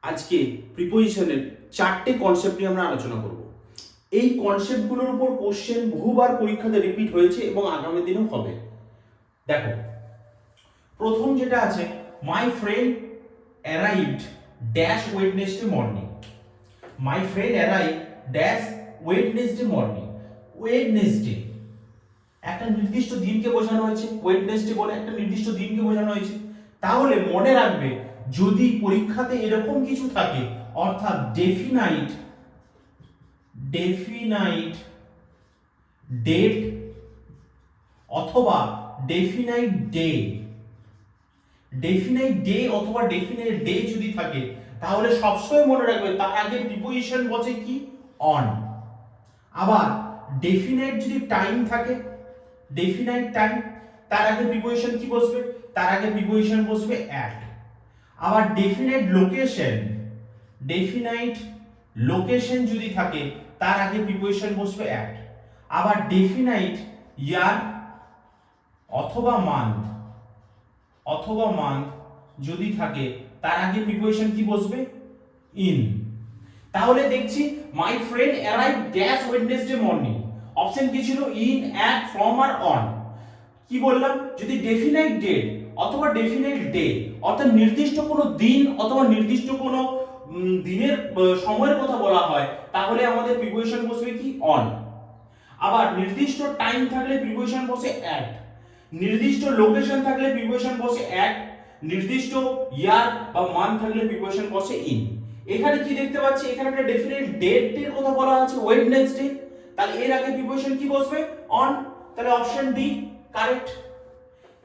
আজকে প্রিপোজিশনের 4টে কনসেপ্ট নিয়ে আমরা আলোচনা করব। এই কনসেপ্টগুলোর উপর কোশ্চেন বহুবার পরীক্ষাতে রিপিট হয়েছে এবং আগামী দিনেও হবে। দেখো, প্রথম যেটা আছে, my friend arrived dash Wednesday morning. My friend arrive dash Wednesday morning. Wednesday একটা নির্দিষ্ট দিনকে বোঝানো হয়েছে, ওয়েডনেসডে বলে একটা নির্দিষ্ট দিনকে বোঝানো হয়েছে। তাহলে মনে রাখবে, যদি পরীক্ষাতে এরকম কিছু থাকে, অর্থাৎ ডেফিনাইট ডেট অথবা ডেফিনাইট ডে অথবা ডেফিনাইট ডে যদি থাকে, তাহলে সবসময় মনে রাখবে তার আগে প্রিপোজিশন বসে কি? অন। আবার ডেফিনাইট যদি টাইম থাকে, ডেফিনাইট টাইম, তার আগে প্রিপোজিশন কি বসবে? তার আগে প্রিপোজিশন বসবে অ্যাট। আবার ডেফিনাইট লোকেশন যদি থাকে, তার আগে প্রিপোজিশন বসবে অ্যাট। আবার ডেফিনাইট ইয়ার অথবা মান্থ যদি থাকে, তার আগে প্রিপোজিশন কি বসবে? ইন। তাহলে দেখছি my friend arrive dash Wednesday morning. Option কি ছিল? ইন, অ্যাট, ফ্রম আর অন। কি বললাম? যদি ডেফিনাইট ডেট অথবা ডেফিনাইট ডে, অর্থাৎ নির্দিষ্ট কোনো দিন অথবা নির্দিষ্ট কোনো দিনের সময়ের কথা বলা হয়, তাহলে আমাদের প্রিপোজিশন বসবে কি? অন। আবার নির্দিষ্ট টাইম থাকলে প্রিপোজিশন বসে অ্যাট। নির্দিষ্ট লোকেশন থাকলে প্রিপোজিশন বসে অ্যাট। নির্দিষ্ট ইয়ার বা মান্থ থাকলে প্রিপোজিশন বসে ইন। এখানে কি দেখতে পাচ্ছি? এখানে একটা ডেফিনিট ডেটের কথা বলা আছে, ওয়েডনেসডে। তাহলে এর আগে প্রিপোজিশন কি বসবে? অন। তাহলে অপশন ডি কারেক্ট।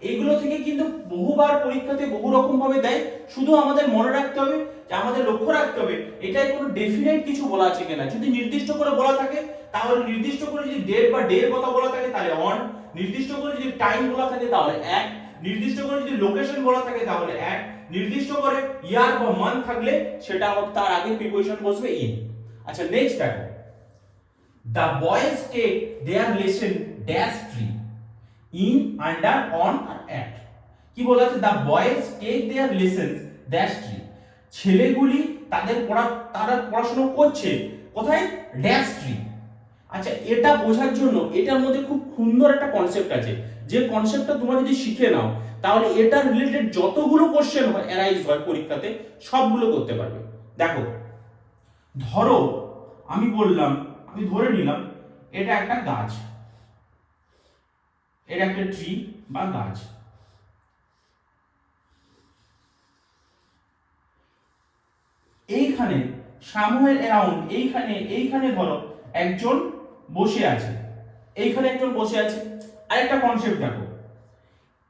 এইগুলো থেকে কিন্তু বহুবার পরীক্ষাতে বহু রকম ভাবে দেয়। শুধু আমাদের মনে রাখতে হবে, যে আমাদের লক্ষ্য রাখতে হবে এটাই কোনো ডেফিনেট কিছু বলা আছে কিনা। যদি নির্দিষ্ট করে বলা থাকে, তাহলে নির্দিষ্ট করে যদি ডেট বা ডে এর কথা বলা থাকে তাহলে অন। নির্দিষ্ট করে যদি টাইম বলা থাকে তাহলে অ্যাট। নির্দিষ্ট করে যদি লোকেশন বলা থাকে তাহলে অ্যাট। নির্দিষ্ট করে ইয়ার বা মান্থ থাকলে সেটা তার আগে প্রিপোজিশন বসবে ইন। আচ্ছা, নেক্সট দেখো, the boys take their lesson dash tree. In, under, on আর অ্যাট। কি বলা আছে? The boys take their lesson dash tree. ছেলেগুলি তারা পড়াশোনা করছে কোথায়? Dash tree. আচ্ছা, এটা বোঝার জন্য এটার মধ্যে খুব সুন্দর একটা কনসেপ্ট আছে, যে কনসেপ্টটা তোমরা যদি শিখে নাও, তাহলে এটা রিলেটেড যতগুলো কোশ্চেন হয়, অ্যারাইজ হয় পরীক্ষাতে, সবগুলো করতে পারবে। দেখো, ধরো আমি ধরে নিলাম এটা একটা গাছ, এটা একটা ট্রি বা গাছ। এইখানে সামহার অ্যারাউন্ড, এইখানে ধরো একজন বসে আছে, এইখানে একজন বসে আছে। আরেকটা কনসেপ্ট দেখো,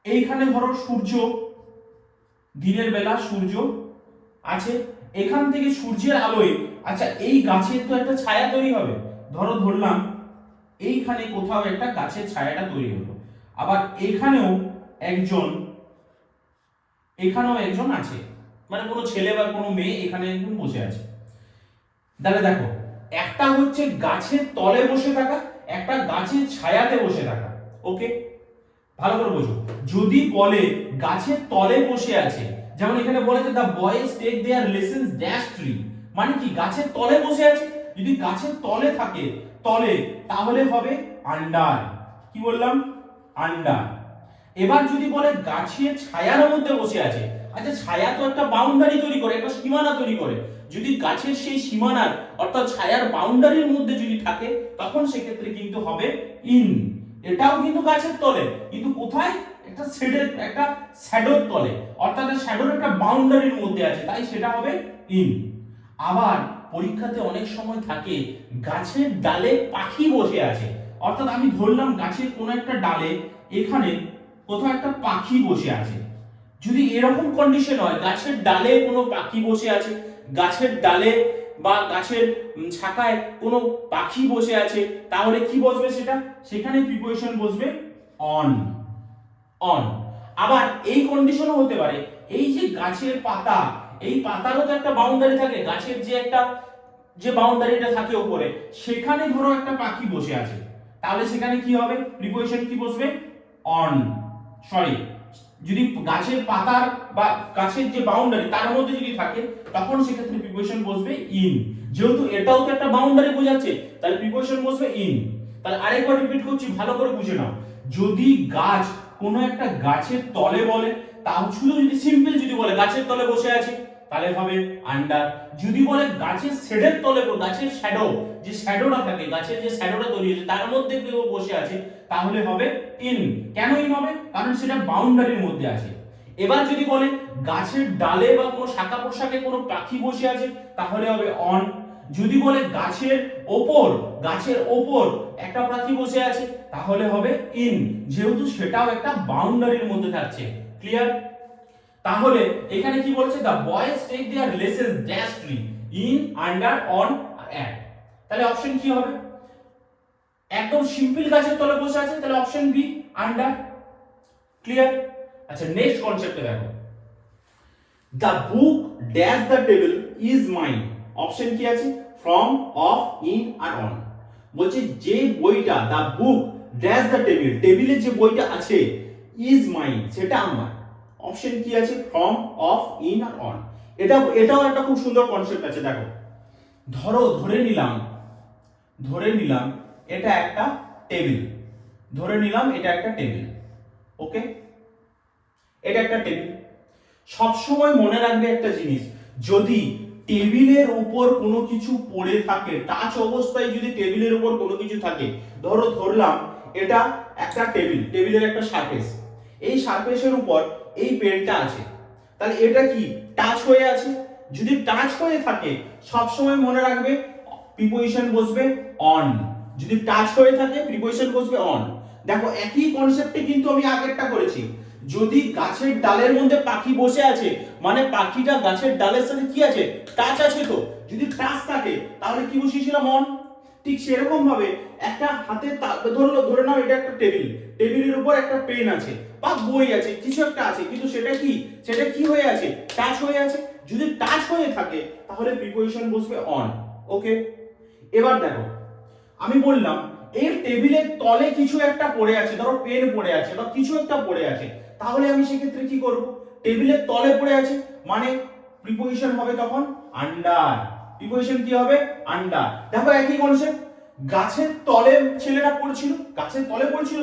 এইখানে ধরো সূর্য, দিনের বেলা সূর্য আছে, এখান থেকে সূর্যের আলোয়, আচ্ছা এই গাছের তো একটা ছায়া তৈরি হবে। ধরলাম এইখানে কোথাও একটা গাছের ছায়াটা তৈরি হলো। আবার এখানেও একজন আছে, মানে কোনো ছেলে বা কোনো মেয়ে এখানে একজন বসে আছে। তাহলে দেখো, একটা হচ্ছে গাছের তলে বসে থাকা, একটা গাছের ছায়াতে বসে থাকা। ওকে, ভালো করে বোঝো। যদি বলে গাছের তলে বসে আছে, যেমন এখানে বলেছে the boys take their lessons dash tree, মানে কি গাছের তলে বসে আছে। যদি গাছের তলে থাকে, তাহলে হবে আন্ডার। কি বললাম? আন্ডার। এবার যদি বলে গাছের ছায়ার মধ্যে বসে আছে, আচ্ছা ছায়া তো একটা বাউন্ডারি তৈরি করে, একটা সীমানা তৈরি করে। যদি গাছের সেই সীমানার অর্থাৎ ছায়ার বাউন্ডারির মধ্যে যদি থাকে, তখন সেক্ষেত্রে কিন্তু হবে ইন। এটাও কিন্তু গাছের তলে, কিন্তু কোথায়? একটা শ্যাডোর তলে, অর্থাৎ শ্যাডোর একটা বাউন্ডারির মধ্যে আছে, তাই সেটা হবে ইন। আবার পরীক্ষাতে অনেক সময় থাকে গাছের ডালে পাখি বসে আছে, অর্থাৎ আমি ধরলাম গাছের কোন একটা ডালে এখানে কোথাও একটা পাখি বসে আছে। যদি এরকম কন্ডিশন হয়, গাছের ডালে কোনো পাখি বসে আছে, গাছের ডালে বা গাছের শাখায় কোনো পাখি বসে আছে, তাহলে কি বসবে? সেখানে প্রিপোজিশন বসবে অন। আবার এই কন্ডিশনও হতে পারে, এই যে গাছের পাতা, এই পাতারও তো একটা বাউন্ডারি থাকে, গাছের যে বাউন্ডারিটা থাকে উপরে, সেখানে ধরো একটা পাখি বসে আছে, তাহলে সেখানে কি হবে? প্রিপোজিশন কি বসবে? অন। যদি গাছের পাতার বা গাছের যে বাউন্ডারি তার মধ্যে যদি থাকে তখন সেক্ষেত্রে প্রিপোজিশন বসবে ইন। যেহেতু এটাও তো একটা বাউন্ডারি বোঝাচ্ছে তাহলে প্রিপোজিশন বসবে ইন। তাহলে আরেকবার রিপিট করছি, ভালো করে বুঝে নাও। যদি গাছ কোনো একটা গাছের তলে বলে, তাও শুধু যদি সিম্পল যদি বলে গাছের তলে বসে আছে তাহলে হবে আন্ডার। যদি বলে গাছের শেডের তলে, গাছের শ্যাডো, যে শ্যাডোটা থাকে, গাছের যে শ্যাডোটা তৈরি হয়েছে তার মধ্যে কেউ বসে আছে তাহলে হবে ইন। কেন ইন হবে? কারণ সেটা বাউন্ডারির মধ্যে আছে। এবার যদি বলে গাছের ডালে বা কোনো শাখা পোশাকে কোনো পাখি বসে আছে তাহলে হবে অন। যদি বলে গাছের ওপর একটা পাখি বসে আছে তাহলে হবে ইন, যেহেতু সেটাও একটা বাউন্ডারির মধ্যে থাকছে। ক্লিয়ার? তাহলে এখানে কি বলছে, the boys take their lessons dash tree in, under, on, at. তাহলে অপশন কি হবে? একদম সিম্পল গাছের তলে বসে আছে তাহলে অপশন বি, আন্ডার। ক্লিয়ার? আচ্ছা, নেক্সট কনসেপ্টে দেখো, the book dash the table is mine. Option কি আছে? ফ্রম, অফ, ইন আর অন। বলছে যে বইটা, the book dash the table, টেবিলে যে বইটা আছে, ইজ মাইন, সেটা আমার। অপশন কি আছে? ফ্রম, অফ, ইন আর অন। এটাও একটা খুব সুন্দর কনসেপ্ট আছে। দেখো, ধরে নিলাম এটা একটা টেবিল, ওকে, এটা একটা টেবিল। সবসময় মনে রাখবে একটা জিনিস, যদি টেবিলের উপর কোনো কিছু পড়ে থাকে, টাচ অবস্থায় যদি টেবিলের উপর কোনো কিছু থাকে, ধরলাম এটা একটা টেবিলের একটা সারফেস, এই সারফেসের উপর এই পেনটা আছে, তাহলে এটা কি টাচ হয়ে আছে? যদি টাচ হয়ে থাকে সবসময় মনে রাখবে প্রিপোজিশন বসবে অন। যদি টাচ হয়ে থাকে প্রিপোজিশন বসবে অন। দেখো, একই কনসেপ্টে কিন্তু আমি আগেরটা করেছি। যদি গাছের ডালের মধ্যে পাখি বসে আছে মানে পাখিটা গাছের ডালের সাথে কি আছে? টাচ আছে। তো যদি টাচ থাকে তাহলে কি বসিয়েছিলাম? অন। ঠিক সেরকম ভাবে একটা হাতে ধরে নাও এটা একটা টেবিলের উপর একটা পেন আছে বা বই আছে, কিছু একটা আছে, কিন্তু সেটা কি হয়ে আছে? টাচ হয়ে আছে। যদি টাচ হয়ে থাকে তাহলে প্রিপোজিশন বসবে অন। ওকে, এবার দেখো, আমি বললাম এর টেবিলের তলে কিছু একটা পড়ে আছে, ধরো পেন পড়ে আছে বা কিছু একটা পড়ে আছে, তাহলে আমি সেক্ষেত্রে কি করব? টেবিলের তলে পড়ে আছে মানে প্রিপোজিশন হবে তখন আন্ডার। প্রিপোজিশন কি হবে? আন্ডার। দেখো, একই কনসেপ্ট, গাছের তলে ছেলেটা পড়ছিল,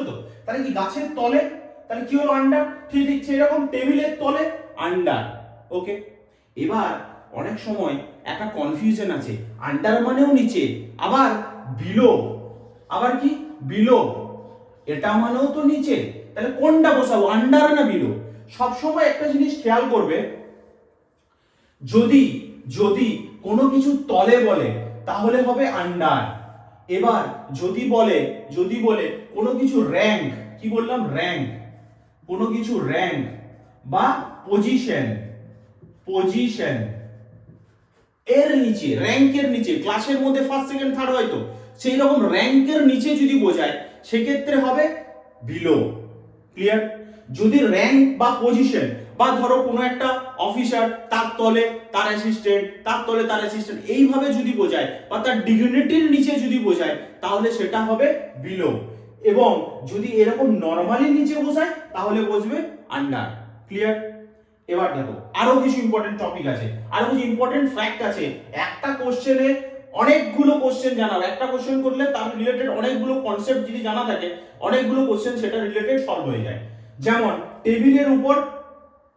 তো তাহলে কি গাছের তলে, তাহলে কি হলো? আন্ডার। ঠিক সেরকম টেবিলের তলে আন্ডার। ওকে, এবার অনেক সময় একটা কনফিউশন আছে, আন্ডার মানেও নিচে, আবার বিলো, আবার কি বিলো, এটা মানেও তো নিচে, তাহলে কোনটা বসাবো, আন্ডার না বিলো? সব সময় একটা জিনিস খেয়াল করবে, যদি কোনো কিছু তলে বলে তাহলে হবে আন্ডার। এবার যদি বলে কোনো কিছু র‍্যাঙ্ক, কি বললাম? র‍্যাঙ্ক, কোনো কিছু র‍্যাঙ্ক বা পজিশন এর নিচে, র‍্যাঙ্কের নিচে, ক্লাসের মধ্যে ফার্স্ট সেকেন্ড থার্ড হয়তো, সেই রকম র‍্যাঙ্কের নিচে যদি বোঝায় সেক্ষেত্রে হবে বিলো। ক্লিয়ার? যদি র‍্যাঙ্ক বা পজিশন, বা ধরো কোনো একটা অফিসার, তার তলে তার অ্যাসিস্ট্যান্ট, তার তলে তার অ্যাসিস্ট্যান্ট, এইভাবে যদি বোঝায় বা তার ডিগনিটির নিচে যদি বোঝায় তাহলে সেটা হবে বিলো। এবং যদি এরকম নরমালি নিচে বোঝায় তাহলে বসবে আন্ডার। ক্লিয়ার? এবার দেখো, আরো কিছু ইম্পর্টেন্ট টপিক আছে, আরো কিছু ইম্পর্টেন্ট ফ্যাক্ট আছে। একটা কোশ্চেনে অনেকগুলো কোশ্চেন জানাবে, একটা কোশ্চেন করলে তার রিলেটেড অনেকগুলো কনসেপ্ট যদি জানা থাকে, অনেকগুলো কোশ্চেন সেটা রিলেটেড সলভ হয়ে যায়। যেমন টেবিলের উপর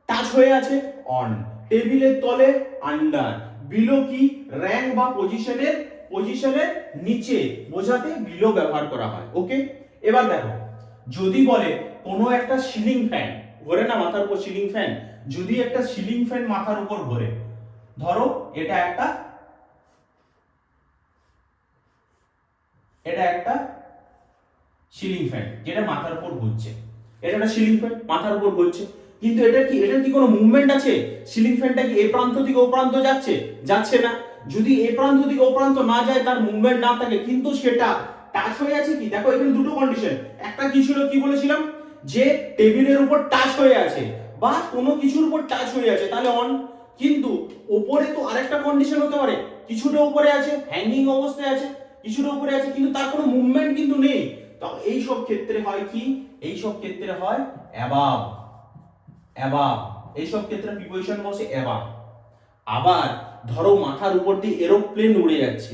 টাচ হয়ে আছে, অন, টেবিলের তলে আন্ডার, বিলো কি? র‍্যাঙ্ক বা পজিশনের নিচে বোঝাতে বিলো ব্যবহার করা হয়। ওকে, এবার দেখো, যদি বলে কোনো একটা সিলিং ফ্যান ঘোরে না মাথার উপর, সিলিং ফ্যান, যদি একটা সিলিং ফ্যান মাথার উপর ঘোরে, ধরো এটা একটা সিলিং ফ্যান যেটা মাথার উপর ঘুরছে, এটা একটা সিলিং ফ্যান মাথার উপর ঘুরছে, কিন্তু এটার কি কোনো মুভমেন্ট আছে? সিলিং ফ্যানটা কি এ প্রান্ত থেকে ও প্রান্ত যাচ্ছে না। যদি এ প্রান্ত থেকে ও প্রান্ত না যায়, তার মুভমেন্ট না থাকে, কিন্তু সেটা টাচ হয়ে আছে কি? দেখো, এখানে দুটো কন্ডিশন, একটা কি ছিল, কি বলেছিলাম, যে টেবিলের উপর টাচ হয়ে আছে বা কোনো কিছুর উপর টাচ হয়ে আছে তাহলে অন। কিন্তু উপরে তো আরেকটা কন্ডিশন হতে পারে, কিছুটা উপরে আছে, হ্যাঙ্গিং অবস্থায় আছে, কিছুটা উপরে আছে কিন্তু তার কোনো মুভমেন্ট কিন্তু নেই, তো এই সব ক্ষেত্রে হয় কি? এই সব ক্ষেত্রে হয় অ্যাবাভ। অ্যাবাভ, এইসব ক্ষেত্রে প্রিপোজিশন বসে অ্যাবাভ। আবার ধরো মাথার উপর দিয়ে এরোপ্লেন উড়ে যাচ্ছে,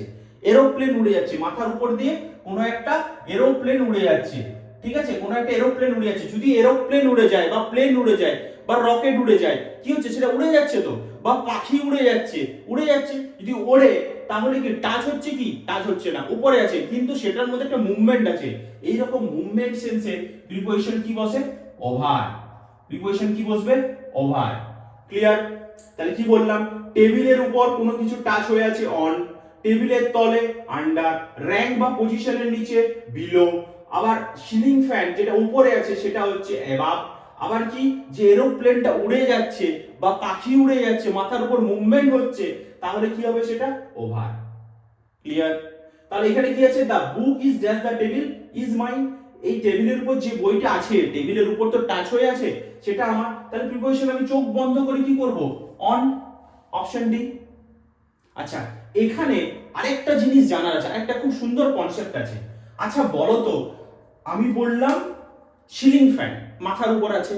এরোপ্লেন উড়ে যাচ্ছে মাথার উপর দিয়ে, কোনো একটা এরোপ্লেন উড়ে যাচ্ছে, ঠিক আছে, কোনো একটা এরোপ্লেন উড়ে যাচ্ছে। যদি এরোপ্লেন উড়ে যায় বা প্লেন উড়ে যায় বা রকেট উড়ে যায়, কি হচ্ছে, সেটা উড়ে যাচ্ছে তো, বা পাখি উড়ে যাচ্ছে, উড়ে যাচ্ছে, যদি ওড়ে তাহলে কি টাচ হচ্ছে, কি টাচ হচ্ছে না, উপরে আছে কিন্তু সেটার মধ্যে একটা মুভমেন্ট আছে। এইরকম মুভমেন্ট সেন্সে প্রিপোজিশন কি বসে, ওভার। প্রিপোজিশন কি বসবে, ওভার। ক্লিয়ার? তাহলে কি বললাম, টেবিলের উপর কোনো কিছু টাচ হয়ে আছে অন, টেবিলের তলে আন্ডার, র‍্যাঙ্ক বা পজিশনের নিচে বিলো, আবার সিলিং ফ্যান যেটা উপরে আছে সেটা হচ্ছে অ্যাবাভ। আবার কি, যে এরোপ্লেনটা উড়ে যাচ্ছে বা পাখি উড়ে যাচ্ছে মাথার উপর মুভমেন্ট হচ্ছে, তাহলে কি হবে, সেটা ওভার। ক্লিয়ার? তাহলে এখানে কি আছে, the book is dash the table is mine, এই টেবিলের উপর যে বইটা আছে, টেবিলের উপর তো টাচ হয়ে আছে, সেটা আমার। তাহলে প্রিপোজিশন আমি চোখ বন্ধ করে কি করব, অন, অপশন ডি। আচ্ছা, এখানে আরেকটা জিনিস জানার আছে, একটা খুব সুন্দর কনসেপ্ট আছে। আচ্ছা বলো তো, আমি বললাম সিলিং ফ্যান মাথার উপর আছে,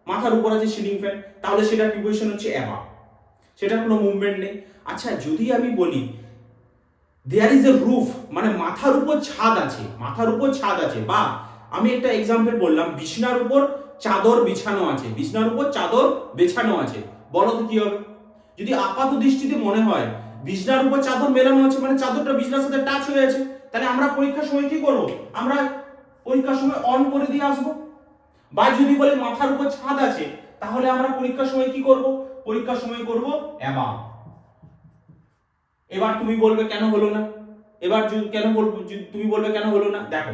মাথার উপর আছে সিলিং ফ্যান, তাহলে সেটা প্রিপোজিশন হচ্ছে অ্যাবাভ, সেটা কোনো মুভমেন্ট নেই। আচ্ছা যদি আমি বলি দেয়ার ইজ এ রুফ, মানে মাথার উপর ছাদ আছে, মাথার উপর ছাদ আছে, বা আমি একটা এক্সাম্পল বললাম বিছনার উপর চাদর বিছানো আছে, বিছনার উপর চাদর বিছানো আছে, বলো তো কি হবে? যদি আপাত দৃষ্টিতে মনে হয় বিছনার উপর চাদর মেলানো আছে মানে চাদরটা বিছনার সাথে টাচ হয়ে আছে, তাহলে আমরা পরীক্ষার সময় কি করব, আমরা পরীক্ষার সময় অন করে দিয়ে আসবো। বা যদি বলে মাথার উপর ছাদ আছে, তাহলে আমরা পরীক্ষার সময় কি করব, পরীক্ষার সময় করব অ্যাবাভ। এবার তুমি বলবে কেন হলো না, এবার কেন বলবো, তুমি বলবে কেন হলো না, দেখো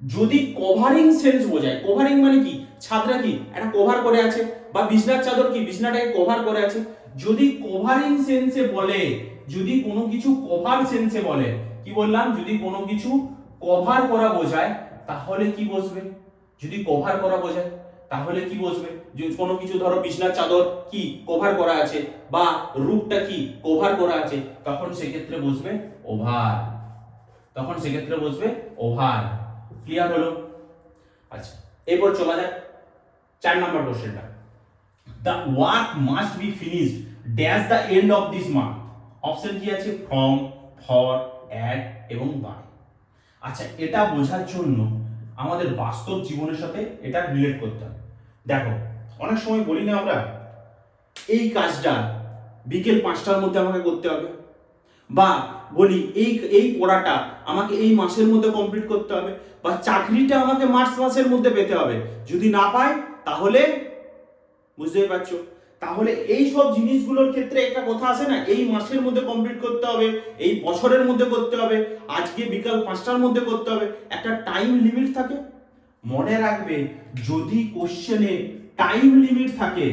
যদি কভারিং সেন্স বোঝায়, কভারিং মানে কি, ছাদটা কি একটা কভার করে আছে, বা বিছনার চাদর কি বিছনাটাকে কভার করে আছে, যদি কভারিং সেন্সে বলে, যদি কোনো কিছু কভার সেন্সে বলে, কি বললাম, যদি কোনো কিছু কভার করা বোঝায় তাহলে কি বসবে, যদি কভার করা বোঝায় তাহলে কি বসবে, যদি কোনো কিছু ধরো বিছনার চাদর কি কভার করা আছে বা রূপটা কি কভার করা আছে, তখন সেক্ষেত্রে বসবে ওভার, তখন সেক্ষেত্রে বসবে ওভার। ক্লিয়ার হলো? আচ্ছা এরপর চলা যাক 4 নাম্বার কোশ্চেনটা। The work must be finished dash the end of this month. Option কি আছে, ফ্রম, ফর, অ্যাট এবং বাই। আচ্ছা এটা বোঝার জন্য আমাদের বাস্তব জীবনের সাথে এটা রিলেট করতে হবে। দেখো অনেক সময় বলি না আমরা, এই কাজটা বিকেল 5টার মধ্যে আমাকে করতে হবে, বা বলি এই এই পড়াটা আমাকে এই মাসের মধ্যে কমপ্লিট করতে হবে, বা চাকরিটা আমাকে মার্চ মাসের মধ্যে পেতে হবে, যদি না পাই তাহলে, বুঝতেই পারছো, তাহলে এই সব জিনিসগুলোর ক্ষেত্রে একটা কথা আছে না, এই মাসের মধ্যে কমপ্লিট করতে হবে, এই বছরের মধ্যে করতে হবে, আজকে বিকাল 5টার মধ্যে করতে হবে, একটা টাইম লিমিট থাকে। মনে রাখবে যদি কোশ্চেনে টাইম লিমিট থাকে,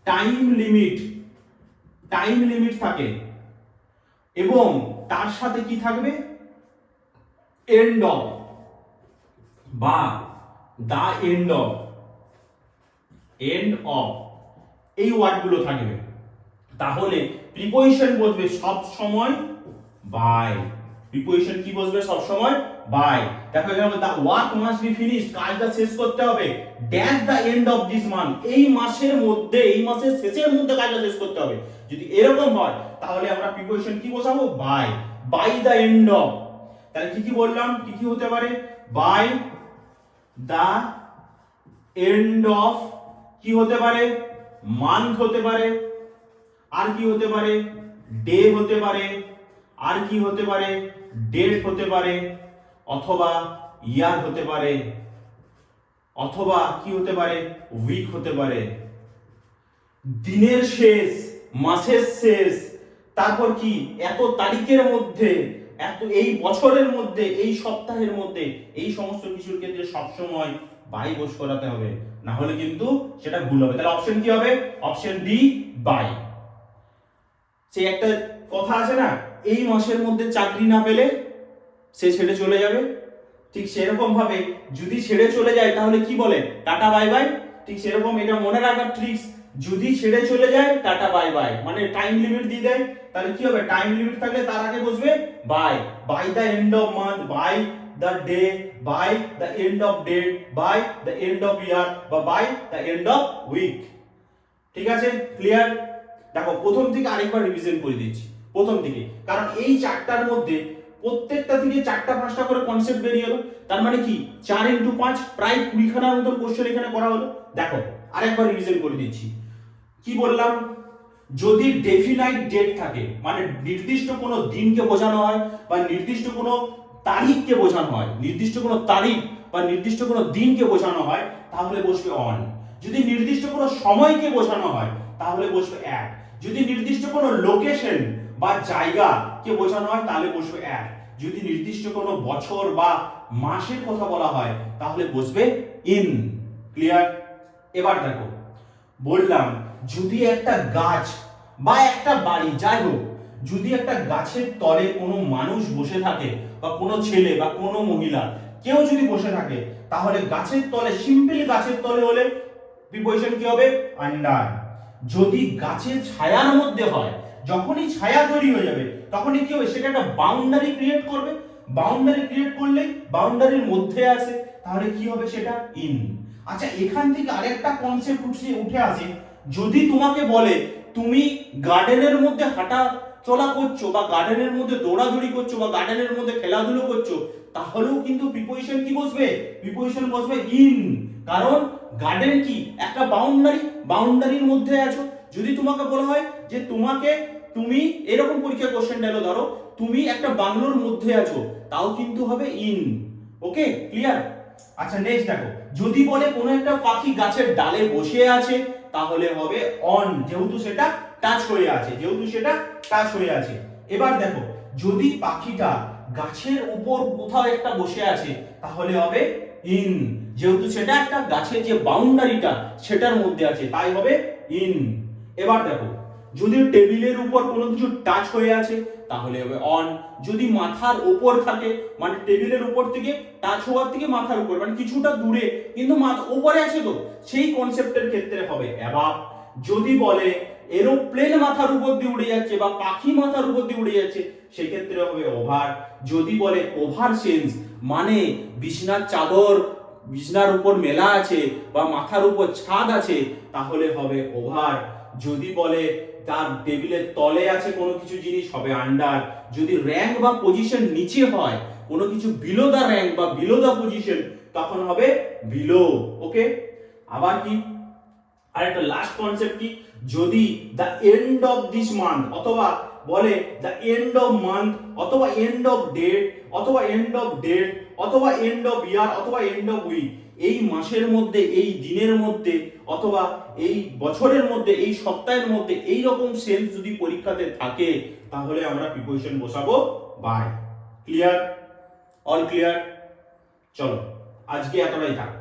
টাইম লিমিট, টাইম লিমিট থাকে এবং তার সাথে কি থাকবে, এন্ড অফ বা the end of, end of, এই ওয়ার্ডগুলো থাকবে, তাহলে প্রিপোজিশন বসবে সব সময় বাই। প্রিপোজিশন কি বসবে সব সময় বাই। দেখো এখানে the work must be finished, কাজটা শেষ করতে হবে, dash the end of this month, এই মাসের মধ্যে, এই মাসের শেষের মধ্যে কাজটা শেষ করতে হবে। যদি এরকম হয় তাহলে আমরা প্রিপোজিশন কি বসাবো, by, by the end of. তাহলে কি কি বললাম, কি কি হতে পারে, বাই দা এন্ড অফ, কি হতে পারে, মান্থ হতে পারে, আর কি হতে পারে, ডে হতে পারে, আর কি হতে পারে, ডেট হতে পারে, অথবা ইয়ার হতে পারে, অথবা কি হতে পারে, উইক হতে পারে, দিনের শেষ, মাসের শেষ, তারপর কি এত তারিখের মধ্যে, এত এই বছরের মধ্যে, এই সপ্তাহের মধ্যে, এই সমস্ত কিছুর ক্ষেত্রে সবসময় বাই বস করাতে হবে, না হলে কিন্তু সেটা ভুল হবে। তাহলে অপশন কি হবে, অপশন ডি বাই। সে একটা কথা আছে না, এই মাসের মধ্যে চাকরি না পেলে সে ছেড়ে চলে যাবে, ঠিক সেরকম ভাবে যদি ছেড়ে চলে যায় তাহলে কি বলে, টাটা বাই বাই। ঠিক সেরকম এটা মনে রাখার ট্রিক্স, যদি ছেড়ে চলে যায় টাটা বাই বাই, মানে টাইম লিমিট দিয়ে দেয়, তাহলে কি হবে, টাইম লিমিট থাকলে তার আগে বসবে by, by the end of month, by the day, by the end of day, by the end of year বা by the end of week. ঠিক আছে, ক্লিয়ার? দেখো প্রথম থেকে আরেকবার রিভিশন করে দিচ্ছি প্রথম থেকে, কারণ এই চারটার মধ্যে প্রত্যেকটা থেকে 4টা-5টা করে কনসেপ্ট বেরিয়ে গেল। তার মানে কি 4 × 5 প্রায় 20খানার মতন কোশ্চেন এখানে করা হলো। দেখো আরেকবার রিভিশন করে দিচ্ছি। কি বললাম? যদি ডেফিনাইট ডেট থাকে, মানে নির্দিষ্ট কোনো দিনকে বোঝানো হয় বা নির্দিষ্ট কোনো তারিখকে বোঝানো হয়, নির্দিষ্ট কোনো তারিখ বা নির্দিষ্ট কোনো দিনকে বোঝানো হয়, তাহলে বসবে অন। যদি নির্দিষ্ট কোনো সময়কে বোঝানো হয় তাহলে বসবে অ্যাট। যদি নির্দিষ্ট কোনো লোকেশন বা জায়গাকে বোঝানো হয় তাহলে বসবে অ্যাট। যদি নির্দিষ্ট কোনো বছর বা মাসের কথা বলা হয় তাহলে বসবে ইন। ক্লিয়ার? এবার দেখো বললাম যদি একটা গাছ বা একটা বাড়ি যাই হোক, যদি একটা গাছের তলে কোনো মানুষ বসে থাকে বা কোনো ছেলে বা কোনো মহিলা কেউ যদি বসে থাকে, তাহলে গাছের তলে, সিম্পল গাছের তলে হলে প্রিপোজিশন কি হবে? আন্ডার। যদি গাছের ছায়ার মধ্যে হয়, যখনই ছায়া তৈরি হয়ে যাবে তখনই কি হবে? সেটা একটা বাউন্ডারি ক্রিয়েট করবে। বাউন্ডারি ক্রিয়েট করলে বাউন্ডারির মধ্যে আছে, তাহলে কি হবে? সেটা ইন। আচ্ছা, এখান থেকে আরেকটা কনসেপ্ট উঠে আসে। যদি তোমাকে বলে তুমি গার্ডেনের মধ্যে হাঁটা চলা করছো বা গার্ডেনের মধ্যে দৌড়াদৌড়ি করছো বা গার্ডেনের মধ্যে খেলাধুলো করছো, তাহলেও কিন্তু প্রিপোজিশন কি বসবে? প্রিপোজিশন বসবে ইন। কারণ গার্ডেন কি একটা বাউন্ডারি, বাউন্ডারির মধ্যে আছো। যদি তোমাকে বলা হয় যে তুমি এরকম পরীক্ষা কোশ্চেন এলো, ধরো তুমি একটা বাংলোর মধ্যে আছো, তাও কিন্তু হবে ইন। Okay, clear? আচ্ছা নেক্সট দেখো, যদি বলে কোনো একটা পাখি গাছের ডালে বসে আছে, তাহলে হবে অন, যেহেতু সেটা টাচ হয়ে আছে, যেহেতু সেটা টাচ হয়ে আছে। এবার দেখো যদি পাখিটা গাছের উপর কোথাও একটা বসে আছে, তাহলে হবে ইন, যেহেতু সেটা একটা গাছের যে বাউন্ডারিটা সেটার মধ্যে আছে, তাই হবে ইন। এবার দেখো যদি টেবিলের উপর কোনো কিছু টাচ হয়ে আছে, তাহলে হবে অন। যদি মাথার উপর থাকে, মানে টেবিলের উপর থেকে টাচ হওয়ার থেকে মাথার উপর, মানে কিছুটা দূরে কিন্তু মাথা উপরে আছে, তো সেই কনসেপ্টের ক্ষেত্রে হবে অ্যাবাভ। যদি বলে এরোপ্লেন মাথার উপর দিয়ে উড়ে যাচ্ছে বা পাখি মাথার উপর দিয়ে উড়ে যাচ্ছে, সেই ক্ষেত্রে হবে ওভার। যদি বলে ওভার সেন্স, মানে বিছনার চাদর বিছনার উপর মেলা আছে বা মাথার উপর ছাদ আছে, তাহলে হবে ওভার। যদি বলে তার টেবিলের তলে আছে কোনো কিছু জিনিস, হবে আন্ডার। যদি র্যাঙ্ক বা পজিশন নিচে হয়, কোনো কিছু বিলো দা র্যাঙ্ক বা বিলো দা পজিশন, তখন হবে বিলো। ওকে, আবার কি আরেকটা লাস্ট কনসেপ্ট কি? যদি the end of this month, অথবা বলে দ্য এন্ড অফ মান্থ, অথবা এন্ড অফ ডেট, অথবা এন্ড অফ ডেট, অথবা এন্ড অফ ইয়ার, অথবা এন্ড অফ উইক, এই মাসের মধ্যে, এই দিনের মধ্যে, অথবা এই বছরের মধ্যে, এই সপ্তাহের মধ্যে এই রকম সেন্স যদি পরীক্ষাতে থাকে, তাহলে আমরা প্রিপোজিশন বসাবো বাই। ক্লিয়ার? All clear? চলো আজকে এতটাই থাক।